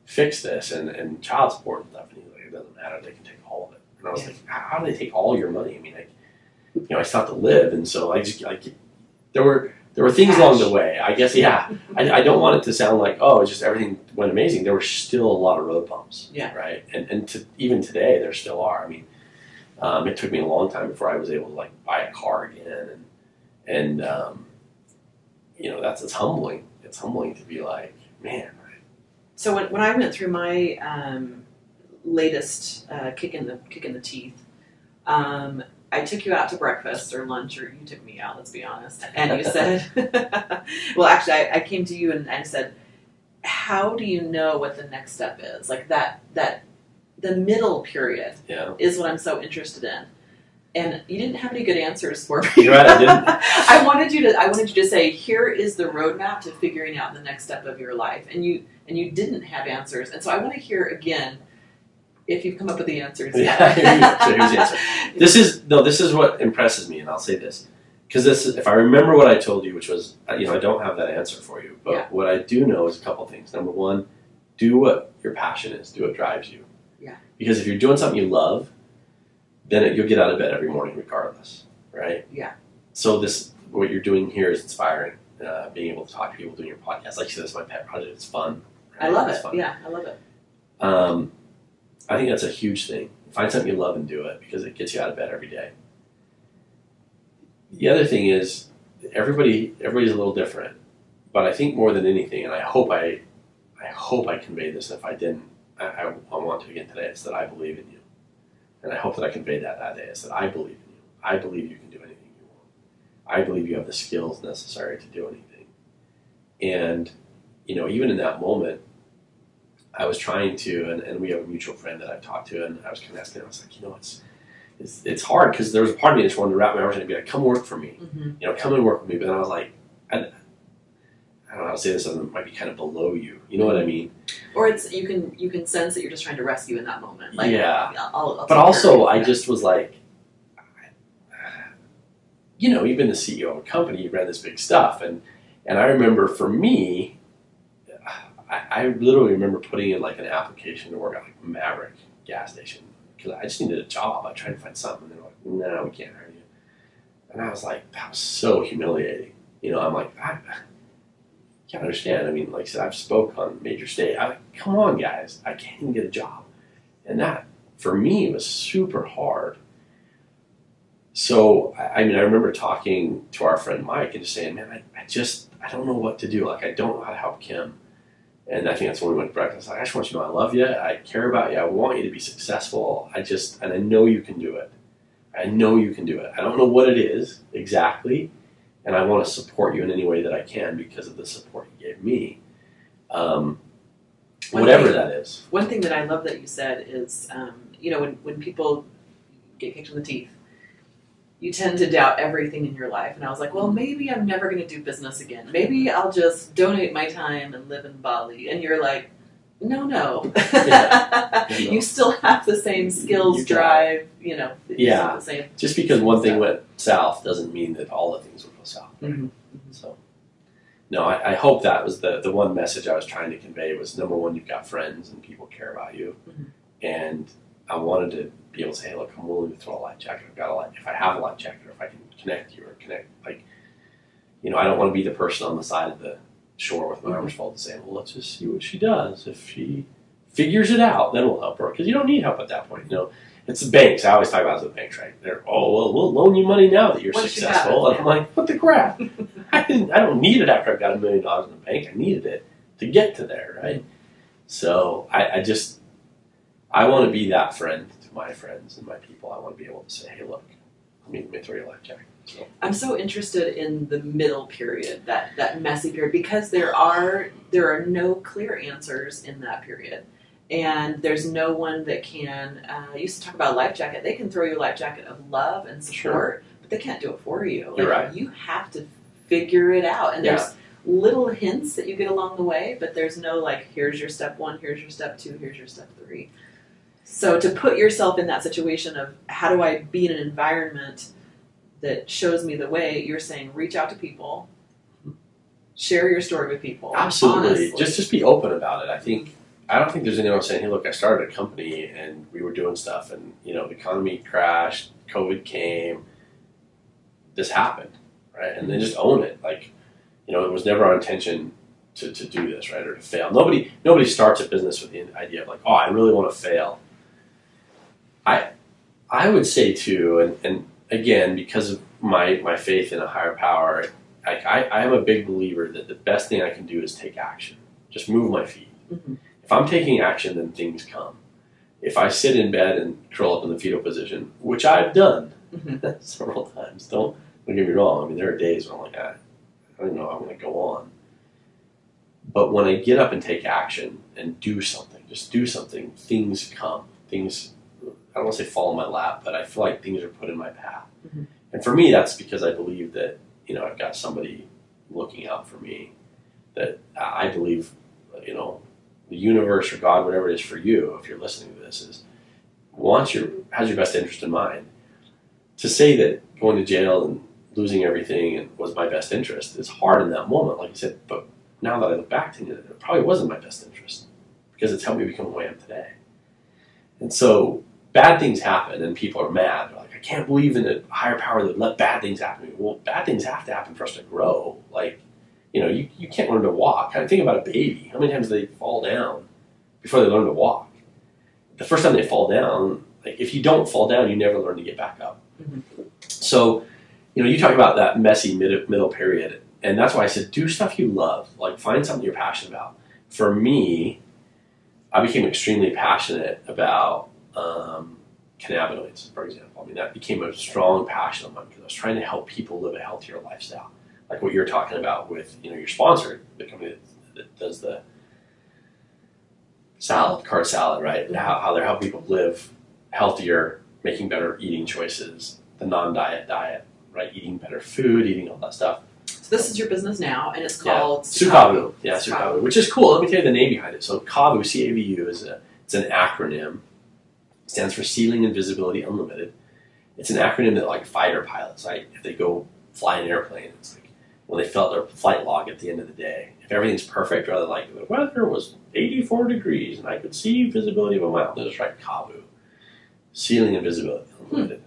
fix this and child support and stuff. And he's like, it doesn't matter. They can take all of it. And I was like, how do they take all your money? I mean, I still have to live, and so there were things along the way. I guess, yeah. I don't want it to sound like, oh, it's just everything went amazing. There were still a lot of road bumps, right? And even today, there still are. I mean, it took me a long time before I was able to buy a car again, and it's humbling. It's humbling to be like, man. So when I went through my latest kick in the teeth, I took you out to breakfast or lunch, or you took me out, let's be honest. And you said, well, actually, I came to you and I said, how do you know what the next step is? Like that the middle period is what I'm so interested in. And you didn't have any good answers for me. You're right, I didn't. I wanted you to say, here is the roadmap to figuring out the next step of your life. And you didn't have answers. And so I want to hear again, if you've come up with the answers. Yeah, so here's the answer. This is what impresses me, and I'll say this. Because if I remember what I told you, which was, I don't have that answer for you. But what I do know is a couple things. Number one, do what your passion is. Do what drives you. Yeah. Because if you're doing something you love, then you'll get out of bed every morning regardless, right? Yeah. So what you're doing here is inspiring. Being able to talk to people, doing your podcast, like you said, it's my pet project. It's fun. Right? I love it. Yeah, I love it. I think that's a huge thing. Find something you love and do it, because it gets you out of bed every day. The other thing is, everybody's a little different, but I think more than anything, and I hope I conveyed this. If I didn't, I want to again today. It's that I believe in you, and I hope that I conveyed that day. It's that I believe in you. I believe you can do anything you want. I believe you have the skills necessary to do anything. And even in that moment, I was trying to, and we have a mutual friend that I've talked to, and I was kind of asking him, I was like, it's hard, because there was a part of me that just wanted to wrap my arms around and be like, come work for me. Mm-hmm. Come and work with me. But then I was like, I don't know how to say this, it might be kind of below you. You know what I mean? Or it's you can sense that you're just trying to rescue in that moment. Like, yeah. I'll but also, I just was like, you've been the CEO of a company, you ran this big stuff, and I remember for me, I literally remember putting in like an application to work at like Maverick gas station, because I just needed a job. I tried to find something, and they're like, no, we can't hire you. And I was like, that was so humiliating. I'm like, I can't understand. I mean, like I said, I've spoke on major stage. I'm like, come on, guys, I can't even get a job. And that, for me, was super hard. So, I remember talking to our friend Mike and just saying, man, I don't know what to do. Like, I don't know how to help Kim. And I think that's when we went to breakfast. I just want you to know I love you. I care about you. I want you to be successful. And I know you can do it. I know you can do it. I don't know what it is exactly, and I want to support you in any way that I can because of the support you gave me. Whatever that is. One thing that I love that you said is, when people get kicked in the teeth, you tend to doubt everything in your life. And I was like, well, maybe I'm never going to do business again. Maybe I'll just donate my time and live in Bali. And you're like, no. Yeah. You still have the same skills, drive, Yeah. The same. Just because one thing went south doesn't mean that all the things will go south. Right? Mm-hmm. Mm-hmm. So, no, I hope that was the one message I was trying to convey was, number one, you've got friends and people care about you. Mm-hmm. And I wanted to be able to say, hey, look, I'm willing to throw a life jacket. I've got a life. If I have a life jacket, or if I can connect you or connect, I don't want to be the person on the side of the shore with my arms folded saying, well, let's just see what she does. If she figures it out, then we'll help her. Because you don't need help at that point. It's the banks. I always talk about it as the banks, right? They're, we'll loan you money now that you're successful. And I'm like, what the crap? I don't need it after I've got $1 million in the bank. I needed it to get to there, right? So I want to be that friend to my friends and my people. I want to be able to say, hey, look, let me throw your life jacket. So. I'm so interested in the middle period, that messy period, because there are no clear answers in that period. And there's no one that can, I used to talk about a life jacket. They can throw you a life jacket of love and support, but they can't do it for you. You're right. You have to figure it out. And there's little hints that you get along the way, but there's no like, here's your step 1, here's your step 2, here's your step 3. So to put yourself in that situation of how do I be in an environment that shows me the way, you're saying reach out to people, share your story with people. Absolutely. Just be open about it. I don't think there's anyone saying, hey, look, I started a company and we were doing stuff and, the economy crashed, COVID came, this happened, right? And then just own it. Like, it was never our intention to do this, right, or to fail. Nobody starts a business with the idea of like, oh, I really want to fail. I would say too, and again, because of my faith in a higher power, I am a big believer that the best thing I can do is take action. Just move my feet. Mm-hmm. If I'm taking action, then things come. If I sit in bed and curl up in the fetal position, which I've done several times, don't get me wrong. There are days when I'm like, I don't know, I'm going to go on. But when I get up and take action and do something, just do something, things come. Things, I don't want to say fall in my lap, but I feel like things are put in my path. Mm-hmm. And for me, that's because I believe that, I've got somebody looking out for me, that I believe, the universe or God, whatever it is for you, if you're listening to this, has your best interest in mind. To say that going to jail and losing everything was my best interest is hard in that moment, like you said, but now that I look back to it probably wasn't my best interest because it's helped me become who I am today. And so bad things happen and people are mad. They're like, I can't believe in a higher power that would let bad things happen to me. Well, bad things have to happen for us to grow. Like, you can't learn to walk. Kind of think about a baby. How many times do they fall down before they learn to walk? The first time they fall down, like if you don't fall down, you never learn to get back up. Mm-hmm. So, you talk about that messy middle period, and that's why I said do stuff you love. Like find something you're passionate about. For me, I became extremely passionate about cannabinoids, for example. I mean, that became a strong passion of mine because I was trying to help people live a healthier lifestyle. Like what you're talking about with, your sponsor, the company that does the card salad, right? How they're helping people live healthier, making better eating choices, the non-diet diet, right? Eating better food, eating all that stuff. So this is your business now, and it's called Sukavu. Yeah, Sukavu, which is cool. Let me tell you the name behind it. So Kavu, C-A-V-U, it's an acronym. It stands for Ceiling and Visibility Unlimited. It's an acronym that like fighter pilots, right? If they go fly an airplane, it's like when they fill out their flight log at the end of the day. If everything's perfect, rather like the weather was 84 degrees and I could see visibility of a mile, they'll just write Kavu. Ceiling and Visibility Unlimited.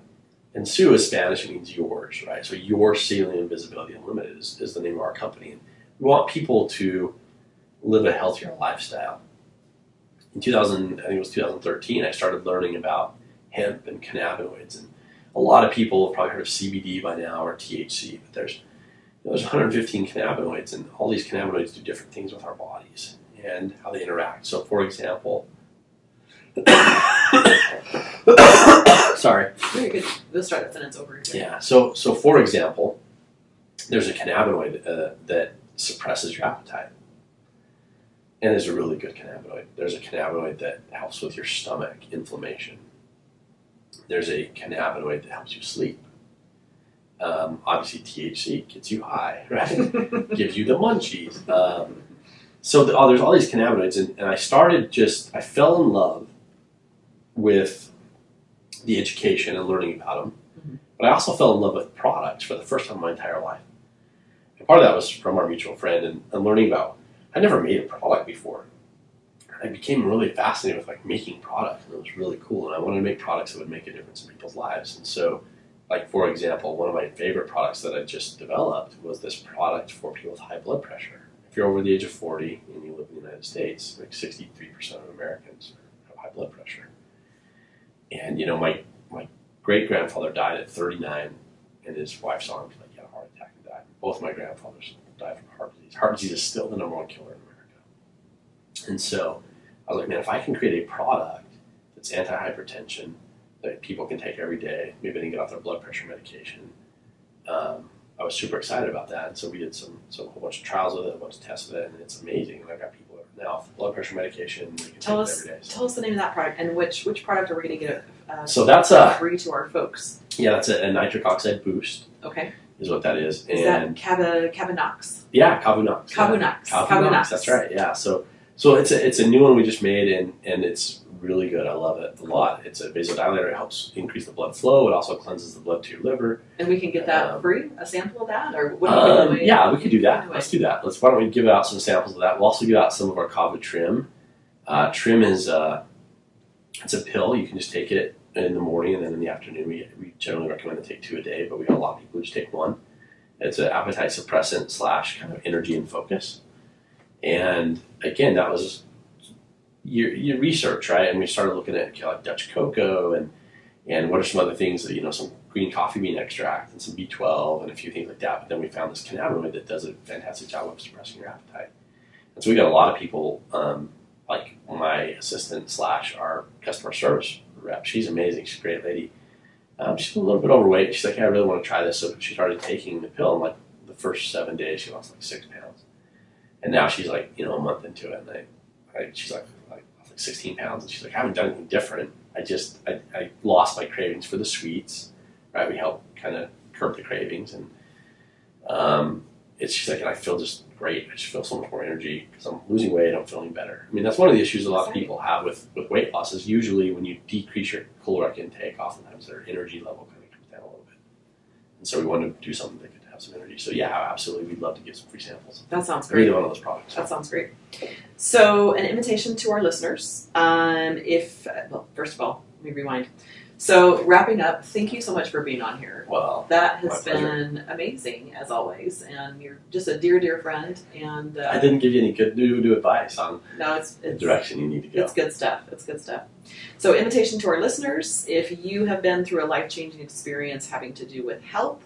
And Su is Spanish, means yours, right? So your Ceiling and Visibility Unlimited is the name of our company. And we want people to live a healthier lifestyle. In 2013, I started learning about hemp and cannabinoids. And a lot of people have probably heard of CBD by now or THC, but there's 115 cannabinoids, and all these cannabinoids do different things with our bodies and how they interact. So, for example, sorry. Very good. We'll start a sentence over again. Yeah. So for example, there's a cannabinoid that suppresses your appetite, and there's a really good cannabinoid. There's a cannabinoid that helps with your stomach inflammation. There's a cannabinoid that helps you sleep. Obviously, THC gets you high, right? Gives you the munchies. So there's all these cannabinoids, and I fell in love with the education and learning about them. Mm-hmm. But I also fell in love with products for the first time in my entire life. And part of that was from our mutual friend and learning about, I never made a product before. I became really fascinated with like making products, and it was really cool. And I wanted to make products that would make a difference in people's lives. And so, like for example, one of my favorite products that I just developed was this product for people with high blood pressure. If you're over the age of 40 and you live in the United States, like 63% of Americans have high blood pressure. And my great-grandfather died at 39, and his wife saw him like he had a heart attack and died. Both my grandfathers died from heart disease. Heart disease is still the #1 killer in America. And so I was like, man, if I can create a product that's anti-hypertension that people can take every day, maybe they can get off their blood pressure medication. I was super excited about that, and so we did a whole bunch of trials with it, a bunch of tests with it, and it's amazing. And I've got people that are now off blood pressure medication. They can take it every day. Tell us the name of that product, and which product are we going to get so that's free to our folks? Yeah, that's a nitric oxide boost. Okay. Is what that is. Is that Cabunox? Yeah, Cabunox. Cabunox. That's right. Yeah. So it's a new one we just made, and it's really good. I love it a lot. It's a vasodilator. It helps increase the blood flow. It also cleanses the blood to your liver. And we can get that free, a sample of that, or what? Yeah, we could do that. Let's do that. Why don't we give out some samples of that? We'll also give out some of our Kava Trim. Trim is it's a pill. You can just take it in the morning, and then in the afternoon. We generally recommend to take 2 a day, but we got a lot of people who just take 1. It's an appetite suppressant / kind of energy and focus. And again, that was your research, right? And we started looking at like Dutch cocoa and what are some other things that, some green coffee bean extract and some B12 and a few things like that. But then we found this cannabinoid that does a fantastic job of suppressing your appetite. And so we got a lot of people, like my assistant / our customer service rep. She's amazing. She's a great lady. She's a little bit overweight. She's like, hey, I really want to try this. So she started taking the pill, and like the first 7 days, she lost like 6 pounds. And now she's like, a month into it, and she's like 16 pounds, and she's like, I haven't done anything different. I lost my cravings for the sweets, right? We help kind of curb the cravings, and she's like, and I feel just great. I just feel so much more energy because I'm losing weight. I'm feeling better. I mean, that's one of the issues a lot of people have with weight loss is usually when you decrease your caloric intake, oftentimes their energy level kind of comes down a little bit. And so we wanted to do something that could have some energy. So yeah, absolutely. We'd love to give some free samples. That sounds great. Either one of those products. That sounds great. So an invitation to our listeners. First of all, let me rewind. So wrapping up, thank you so much for being on here. Well, that has been amazing as always, and you're just a dear, dear friend. And I didn't give you any good new advice on the direction you need to go. It's good stuff. It's good stuff. So, invitation to our listeners: if you have been through a life-changing experience having to do with health,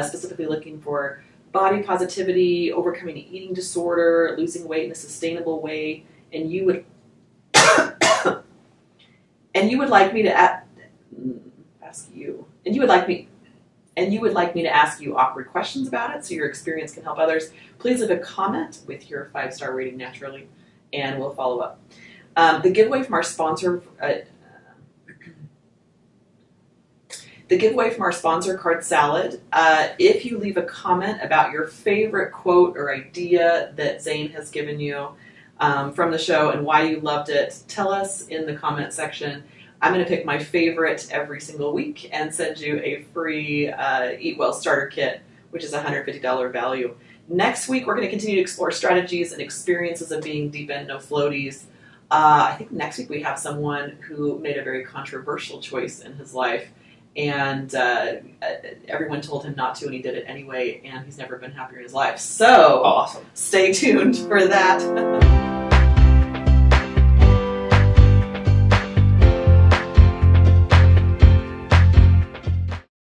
specifically looking for body positivity, overcoming an eating disorder, losing weight in a sustainable way, and you would like me to ask you awkward questions about it so your experience can help others, please leave a comment with your 5-star rating naturally, and we'll follow up. The giveaway from our sponsor Card Salad, if you leave a comment about your favorite quote or idea that Zane has given you from the show and why you loved it, tell us in the comment section. I'm going to pick my favorite every single week and send you a free Eat Well starter kit, which is a $150 value. Next week, we're going to continue to explore strategies and experiences of being Deep End No Floaties. I think next week we have someone who made a very controversial choice in his life, and everyone told him not to, and he did it anyway, and he's never been happier in his life. So, awesome. Stay tuned for that.